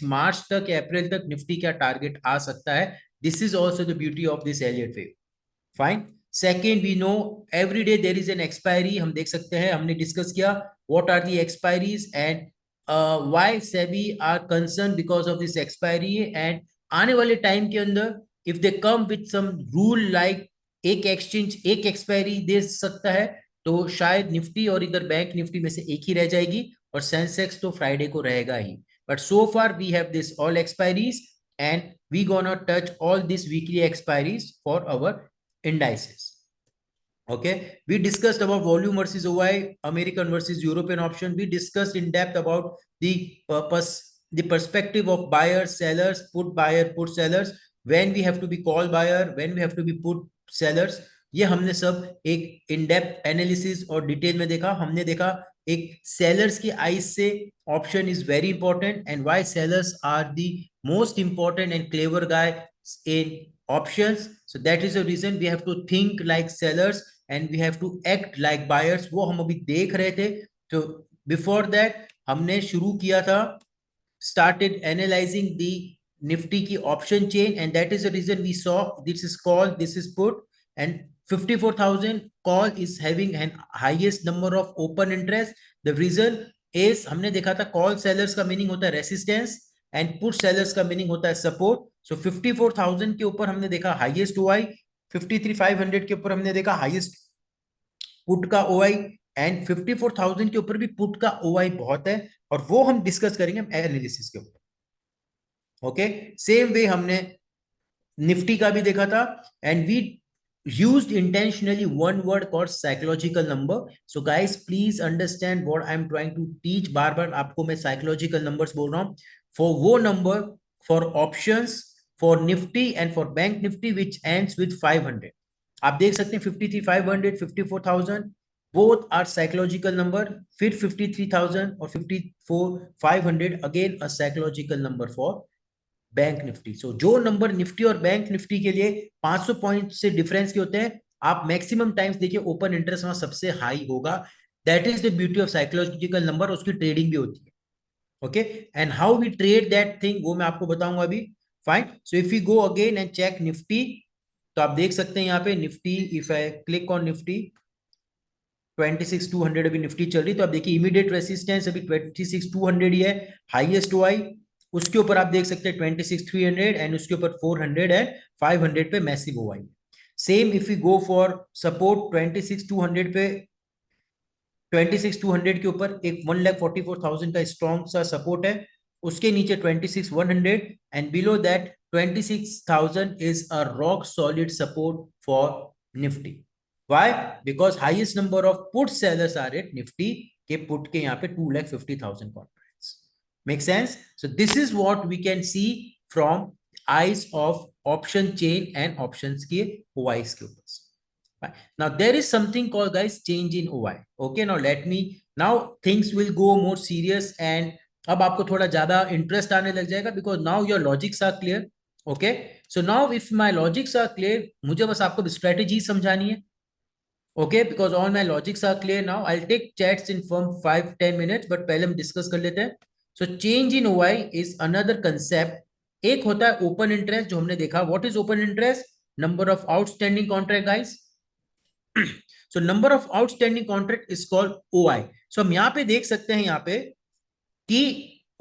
Next मार्च तक या अप्रैल तक निफ्टी क्या टारगेट आ सकता है. This is also the beauty of this Elliott wave. Fine. Second, we know every day there is an expiry. हम देख सकते हैं, हमने डिस्कस किया what are the expiries and why SEBI are concern because of this expiry. And आने वाले time के अंदर if they come with some rule like एक एक्सचेंज एक एक्सपायरी दे सकता है, तो शायद निफ्टी और इधर बैंक निफ्टी में से एक ही रह जाएगी और सेंसेक्स तो फ्राइडे को रहेगा ही. But so far we have this all expiries and we gonna touch all this weekly expiries for our indices. Okay, we discussed about volume versus OI, American versus European option. We discussed in depth about the purpose, the perspective of buyers, sellers, put buyer, put sellers, when we have to be call buyer, when we have to be put sellers. ये हमने सब एक in depth analysis और detail में देखा. हमने देखा एक सेलर्स की आईज से option is very important and why sellers are the most important and clever guy in options. So that is the reason we have to think like sellers and we have to act like buyers. वो हम अभी देख रहे थे. तो before that हमने शुरू किया था, started analyzing the nifty की option chain and that is the reason we saw this is call, this is put, and 54,000 call is having an highest number of open interest. The reason is हमने देखा था call sellers का meaning होता है resistance and put sellers का meaning होता है support. सो 54,000 के ऊपर हमने देखा हाईएस्ट ओआई, 53,500 के ऊपर हमने देखा हाईएस्ट पुट का ओआई एंड 54,000 के ऊपर भी पुट का ओआई बहुत है और वो हम डिस्कस करेंगे एनालिसिस के ऊपर. ओके, सेम वे हमने निफ्टी का भी देखा था and we used intentionally one word called psychological number. So guys, please understand what I'm trying to teach. बार बार आपको मैं psychological numbers बोल रहा हूँ. For वो number for options, for Nifty and for Bank Nifty which ends with 500. आप देख सकते हैं 53,500, 54,000 both are psychological number. फिर 53,000 और 54,500 again a psychological number for bank Nifty. So जो नंबर निफ्टी और बैंक निफ्टी के लिए 500 पॉइंट से डिफरेंस के होते हैं, आप मैक्सिमम टाइम्स देखिए ओपन इंटरेस्ट वहां सबसे हाई होगा. That is the beauty of psychological number. उसकी ट्रेडिंग भी होती है. Okay, and how we trade that thing वो मैं आपको बताऊंगा अभी. Fine. So if you go again and check Nifty, तो आप देख सकते हैं यहाँ पे Nifty, if I click on Nifty 26,200 अभी निफ्टी चल रही. तो आप देखिए इमीडिएट रेसिस्टेंस अभी 26,200 ही है. हाईएस्ट ओआई उसके ऊपर आप देख सकते हैं 26,300 एंड उसके ऊपर 400 है. 500 पे massive OI. Same if you go for support 26,200 पे, 26,200 के ऊपर एक 1,44,000 का स्ट्रॉन्ग सा सपोर्ट है. उसके नीचे 26,100 and below that 26,000 is a rock solid support for Nifty. Why? Because highest number of put sellers are at Nifty के put के यहाँ पे 2,50,000 contracts. Make sense? So this is what we can see from eyes of option chain and options के OIs के ऊपर. Now there is something called guys change in OI. Okay, now let me, now things will go more serious and अब आपको थोड़ा ज्यादा interest आने लग जाएगा because now your logics are clear. Okay, so now if my logics are clear, मुझे बस आपको स्ट्रेटेजी समझानी है. Okay, because all my logics are clear now. I'll take chats in from 5-10 minutes, but पहले हम डिस्कस कर लेते हैं. So change in OI is another concept. एक होता है open interest जो हमने देखा. What is open interest? Number of outstanding contract guys. So number of outstanding contract is called OI. So हम यहाँ पे देख सकते हैं यहाँ पे कि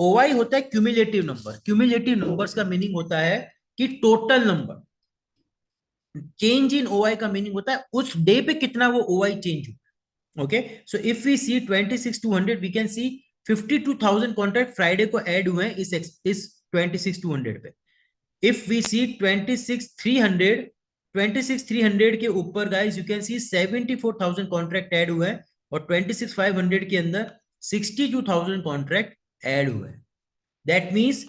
OI होता है cumulative number. Cumulative numbers का मीनिंग होता है कि total number. Change in OI का मीनिंग होता है उस डे पे कितना वो ओआई चेंज हुआ. Okay, so if we see 26,200 we can see 52,000 contract Friday को ऐड हुए हैं इस 26,200 पे. इफ वी सी 26,300 के ऊपर guys you can see 74,000 contract add हुए हैं और 26,500 के अंदर 62,000 कॉन्ट्रैक्ट ऐड हुए हैं. That means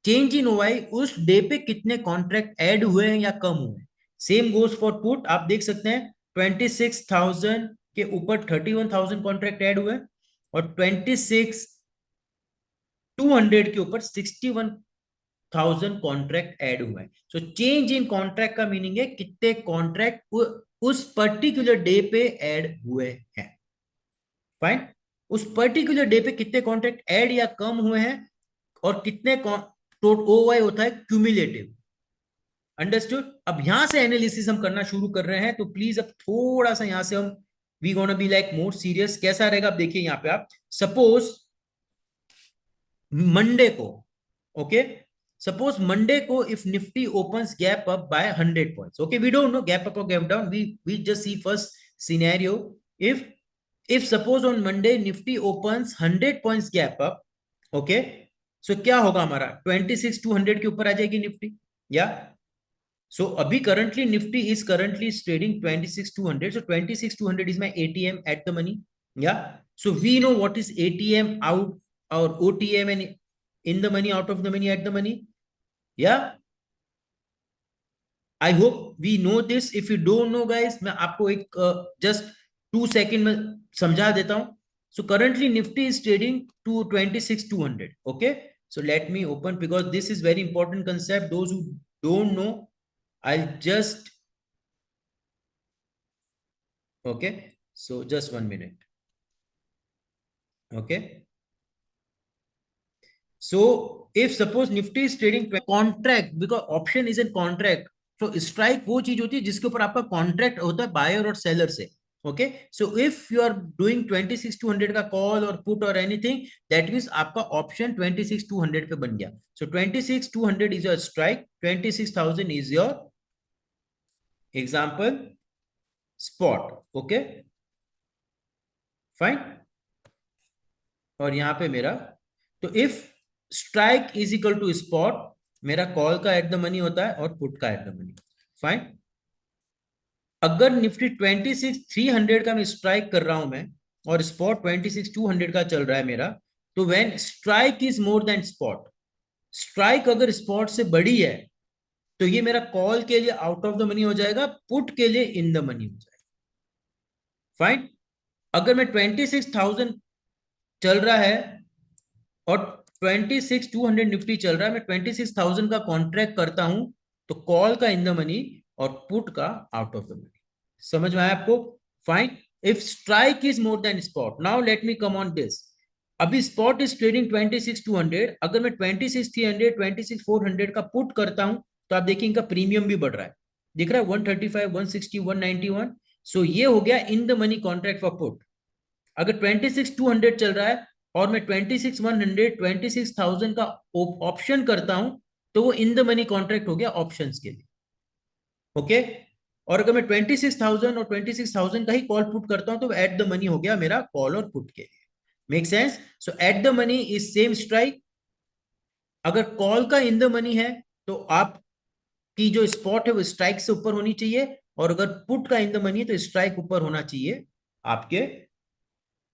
change in OI उस डे पे कितने कॉन्ट्रैक्ट ऐड हुए हैं या कम हुए हैं. Same goes for put. आप देख सकते हैं 26,000 के ऊपर 31,000 कॉन्ट्रैक्ट ऐड हुए और 26,200 के ऊपर 61,000 कॉन्ट्रैक्ट ऐड हुए. सो चेंज इन कॉन्ट्रैक्ट का मीनिंग है कितने कॉन्ट्रैक्ट उस पर्टिकुलर डे पे ऐड हुए हैं. फाइन. उस पर्टिकुलर डे पे कितने कॉन्ट्रैक्ट ऐड या कम हुए हैं और कितने OY होता है क्यूमुलेटिव, अंडरस्टूड। अब यहां से एनालिसिस हम करना शुरू कर रहे हैं, तो प्लीज अब थोड़ा सा यहां से हम we gonna be like more serious. कैसा रहेगा, आप देखिए यहाँ पे, आप सपोज मंडे को, ओके, सपोज मंडे को if Nifty opens gap up by 100 points, okay, we don't know gap up और gap down, we just see first scenario. If suppose on Monday Nifty opens 100 points gap up, okay, so क्या होगा हमारा 26,200 के ऊपर आ जाएगी Nifty, या so अभी currently Nifty is currently trading 26,200, so 26,200 is my ATM at the money, yeah, so we know what is ATM out or OTM and in the money, out of the money, at the money, yeah, I hope we know this. If you don't know guys, मैं आपको एक just 2 second में समझा देता हूं। so currently Nifty is trading to 26,200, okay, so let me open because this is very important concept. Those who don't know, I'll just, okay, so just 1 minute, okay, so if suppose Nifty is trading contract, because option is a contract, so strike वो चीज होती है जिसके ऊपर आपका contract होता है buyer और सेलर से, okay, so if you are doing 26,200 का कॉल और पुट और एनीथिंग, दैट मींस आपका ऑप्शन 26,200 पे बन गया, so 26,200 is your strike, 26,000 is your example spot, okay, fine. और यहां पे मेरा, तो if strike is equal to spot, मेरा कॉल का एट द मनी होता है और पुट का एट द मनी, फाइन। अगर निफ्टी 26,300 का मैं स्ट्राइक कर रहा हूं मैं, और स्पॉट 26,200 का चल रहा है मेरा, तो when strike is more than spot, strike अगर स्पॉट से बड़ी है, तो ये मेरा कॉल के लिए आउट ऑफ द मनी हो जाएगा, पुट के लिए इन द मनी हो जाएगा, फाइन। अगर मैं 26,000 चल रहा है और 26,200 निफ्टी चल रहा है, मैं 26,000 का कॉन्ट्रैक्ट करता हूं, तो कॉल का इन द मनी और पुट का आउट ऑफ द मनी, समझ में आया आपको, fine. If strike is more than spot, now let me come on this. अभी स्पॉट इज ट्रेडिंग 26,200, अगर मैं 26,300 26,400 का पुट करता हूं, तो आप देखिए इनका प्रीमियम भी बढ़ रहा है, दिख रहा है 135 160 191, सो ये हो गया इन the money contract for put. अगर 26,200 चल रहा है और मैं 26,100 26,000 का ऑप्शन करता हूं, तो वो इन द मनी कॉन्ट्रैक्ट हो गया ऑप्शंस के लिए, ओके। और अगर मैं 26,000 और 26,000 का ही कॉल पुट करता हूं, तो एट द मनी हो गया मेरा कॉल और पुट के लिए, make sense. So eight the money is same strike, अगर कॉल का इन द मनी है तो आपकी जो स्पॉट है वो स्ट्राइक से ऊपर होनी चाहिए, और अगर पुट का इन द मनी है तो स्ट्राइक ऊपर होना चाहिए आपके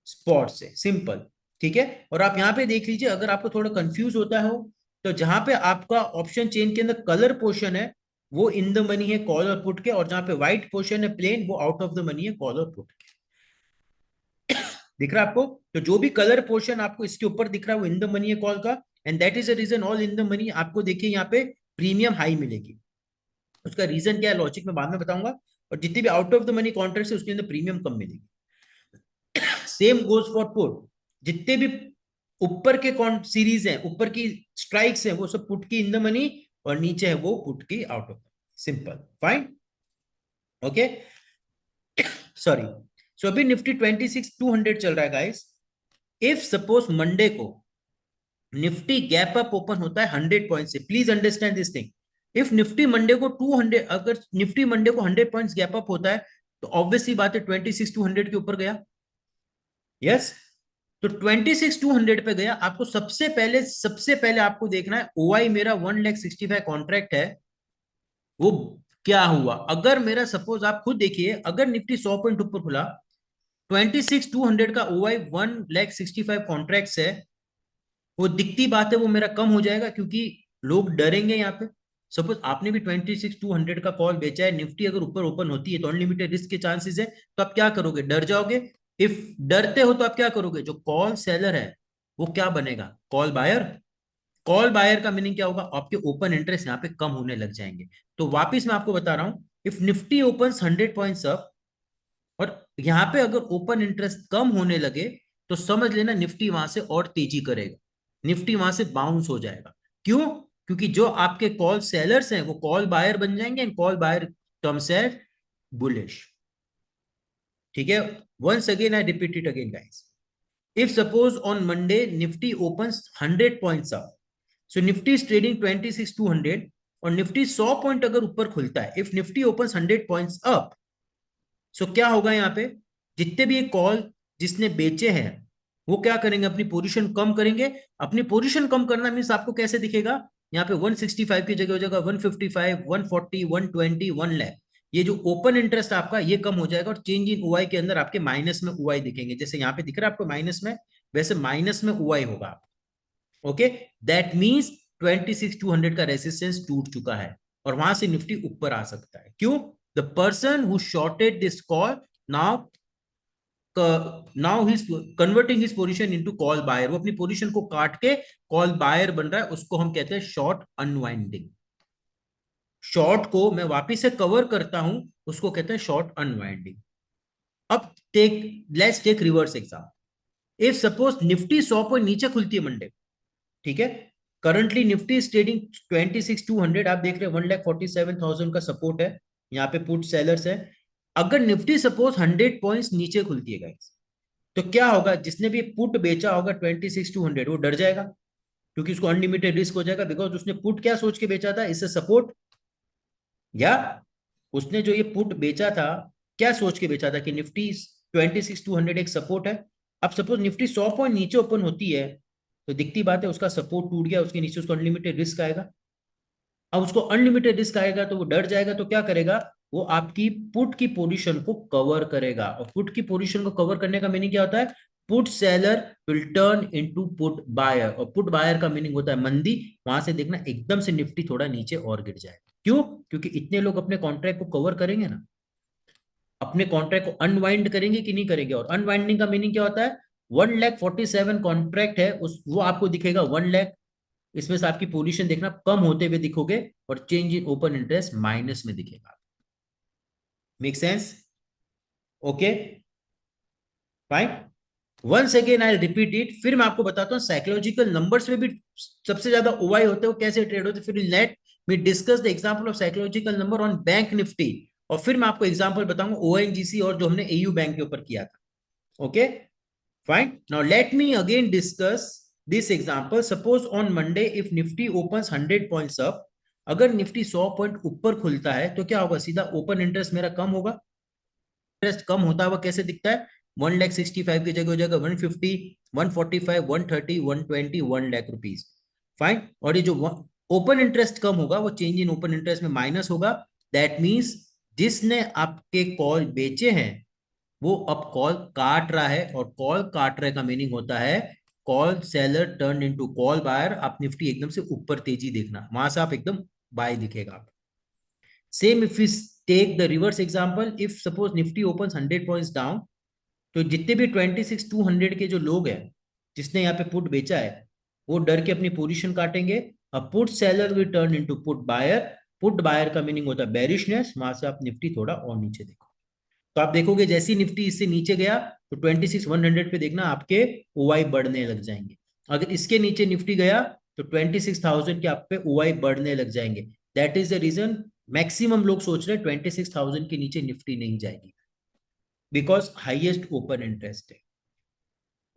स्पॉट से, सिंपल, ठीक है। और आप यहाँ पे देख लीजिए, अगर आपको थोड़ा कंफ्यूज होता हो, तो जहां पे आपका ऑप्शन चेन के अंदर कलर पोर्शन है वो इन द मनी है कॉल और पुट के, और जहां पे व्हाइट पोर्शन है प्लेन, वो आउट ऑफ द मनी है कॉल और पुट के, दिख रहा है आपको। तो जो भी कलर पोर्शन आपको इसके ऊपर दिख रहा है वो इन द मनी है कॉल का, and that is the reason all in the money आपको देखिए यहाँ पे प्रीमियम हाई मिलेगी। उसका रीजन क्या है, लॉजिक में बाद में बताऊंगा। और जितनी भी out of the money contract है उसके अंदर प्रीमियम कम मिलेगी। सेम गोज फॉर पुट, जितने भी ऊपर के कौन सीरीज हैं, ऊपर की स्ट्राइक्स हैं, वो सब पुट की इन द मनी, और नीचे है वो पुट की out of, simple, fine, okay, sorry. So अभी निफ्टी 26,200 चल रहा है गाइस। इफ सपोज मंडे को निफ्टी गैप अप ओपन होता है 100 पॉइंट से, please understand this thing. If Nifty Monday को 200, अगर निफ्टी मंडे को 100 पॉइंट्स गैप अप होता है, तो ऑब्वियसली बात है 26,200 के ऊपर गया, यस। तो 26,200 पे गया, आपको सबसे पहले आपको देखना है ओआई मेरा 1,65,000 कॉन्ट्रैक्ट है, वो क्या हुआ। अगर मेरा सपोज आप खुद देखिए, अगर निफ्टी 100 पॉइंट ऊपर खुला, 26,200 का ओआई 1,65,000 कॉन्ट्रैक्ट है, वो दिखती बात है वो मेरा कम हो जाएगा, क्योंकि लोग डरेंगे यहाँ पे। सपोज आपने भी 26,200 का कॉल बेचा है, निफ्टी अगर ऊपर ओपन होती है तो अनलिमिटेड रिस्क के चांसेस है, तो आप क्या करोगे, डर जाओगे। इफ डरते हो तो आप क्या करोगे, जो कॉल सेलर है वो क्या बनेगा, कॉल बायर। कॉल बायर का मीनिंग क्या होगा, आपके ओपन इंटरेस्ट यहाँ पे कम होने लग जाएंगे। तो वापिस मैं आपको बता रहा हूं, if Nifty open 100 points up, और यहाँ पे अगर ओपन इंटरेस्ट कम होने लगे, तो समझ लेना निफ्टी वहां से और तेजी करेगा, निफ्टी वहां से बाउंस हो जाएगा। क्यों, क्योंकि जो आपके कॉल सेलर्स हैं वो कॉल बायर बन जाएंगे and call buyer terms as bullish. ठीक है, once again I repeat it again guys, if suppose on Monday Nifty opens 100 points up, so Nifty is trading 26,200 और निफ्टी 100 पॉइंट अगर ऊपर खुलता है, if Nifty opens 100 points up, so क्या होगा यहाँ पे, जितने भी कॉल जिसने बेचे हैं वो क्या करेंगे, अपनी पोजीशन कम करेंगे। अपनी पोजीशन कम करना मीन्स आपको कैसे दिखेगा, यहाँ पे 165 की जगह हो जाएगा 155, 140, 120, 1 लाख। ये जो ओपन इंटरेस्ट आपका ये कम हो जाएगा और चेंज इन ओआई के अंदर आपके माइनस में ओआई दिखेंगे, जैसे यहाँ पे दिख रहा है आपको माइनस में, वैसे माइनस में ओआई होगा। ओके, दैट मींस 26,200 का रेजिस्टेंस टूट चुका है और वहां से निफ्टी ऊपर आ सकता है। क्यों? The person who shorted this call now he converting his position into call buyer, वो अपनी पोजीशन को काट के कॉल बायर बन रहा है, उसको हम कहते हैं शॉर्ट अनवाइंडिंग। शॉर्ट को मैं वापिस से कवर करता हूं, उसको कहते हैं शॉर्ट अनवाइंडिंग। अब let's take reverse exam. If suppose Nifty 100 point नीचे खुलती है मंडे, ठीक है, करंटली निफ्टी इज ट्रेडिंग 26,200, आप देख रहे हैं 1,47,000 का सपोर्ट है, यहाँ पे पुट सेलर्स है। अगर निफ्टी सपोज 100 पॉइंट्स नीचे खुलती है गाइस, तो क्या होगा, जिसने भी पुट बेचा होगा 26,200 वो डर जाएगा, क्योंकि उसको अनलिमिटेड रिस्क हो जाएगा, बिकॉज उसने पुट क्या सोच के बेचा था, इससे सपोर्ट, या उसने जो ये पुट बेचा था क्या सोच के बेचा था कि निफ्टी 26,200 एक सपोर्ट है। अब सपोज निफ्टी 100 पॉइंट नीचे ओपन होती है, तो दिखती बात है उसका सपोर्ट टूट गया, उसके नीचे उसको अनलिमिटेड रिस्क आएगा। अब उसको अनलिमिटेड रिस्क आएगा तो वो डर जाएगा, तो क्या करेगा, वो आपकी पुट की पोजीशन को कवर करेगा। और पुट की पोजीशन को कवर करने का मीनिंग क्या होता है, put seller will turn into put buyer, और पुट बायर का मीनिंग होता है मंदी। वहां से देखना एकदम से निफ्टी थोड़ा नीचे और गिर जाए। क्यों? क्योंकि इतने लोग अपने कॉन्ट्रैक्ट को कवर करेंगे ना, अपने कॉन्ट्रैक्ट को अनवाइंड करेंगे कि नहीं करेंगे। और अनवाइंडिंग का मीनिंग क्या होता है, 1,47,000 कॉन्ट्रैक्ट है, उस वो आपको दिखेगा 1 लाख, इसमें से आपकी पोजीशन देखना कम होते हुए दिखोगे और change in open interest minus में दिखेगा। Make sense? Okay fine, once again I repeat it. फिर मैं आपको बताता हूं साइकोलॉजिकल नंबर्स में भी सबसे ज्यादा ओवाई होते हैं, वो कैसे ट्रेड होते हैं। फिर let me discuss the example of psychological number on bank Nifty, और फिर मैं आपको एग्जांपल बताऊंगा ओएनजीसी और जो हमने एयू बैंक के ऊपर किया था। Okay fine, now let me again discuss this example. Suppose on Monday if Nifty opens 100 points up, अगर निफ्टी 100 पॉइंट ऊपर खुलता है तो क्या होगा, सीधा ओपन इंटरेस्ट मेरा कम होगा। इंटरेस्ट कम होता हुआ कैसे दिखता है, 1,65,000 की जगह हो जाएगा 150, 145, 130, 120, 1 लाख रुपीज। फाइन, और ये जो ओपन इंटरेस्ट कम होगा वो चेंज इन ओपन इंटरेस्ट में माइनस होगा। दैट मीन्स जिसने आपके कॉल बेचे हैं वो अब कॉल काट रहा है, और कॉल काट रहे का मीनिंग होता है call seller turn into call buyer. आप निफ्टी एकदम से ऊपर तेजी देखना, वहां से आप एकदम बाय दिखेगा। Same if we take the reverse example, if suppose Nifty opens 100 points down, तो जितने भी 26,200 के जो लोग हैं जिसने यहाँ पे पुट बेचा है वो डर के अपनी पोजीशन काटेंगे। अब put seller will turn into put buyer, put buyer का मीनिंग होता है बेरिशनेस, वहां से आप निफ्टी थोड़ा और नीचे देखो। तो आप देखोगे जैसे ही निफ्टी इससे नीचे गया तो 26,100 पे देखना आपके ओआई बढ़ने लग जाएंगे। अगर इसके नीचे निफ्टी गया तो 26,000 के आप पे ओआई बढ़ने लग जाएंगे। That is the reason maximum लोग सोच रहे हैं 26,000 के नीचे निफ्टी नहीं जाएगी, बिकॉज हाईएस्ट ओपन इंटरेस्ट है।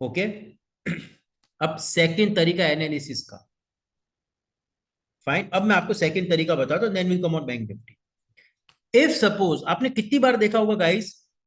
ओके अब सेकंड तरीका एनालिसिस का। फाइन, अब मैं आपको सेकंड तरीका बताता हूं, then will come on bank Nifty. If suppose, आपने कितनी बार देखा होगा गाइस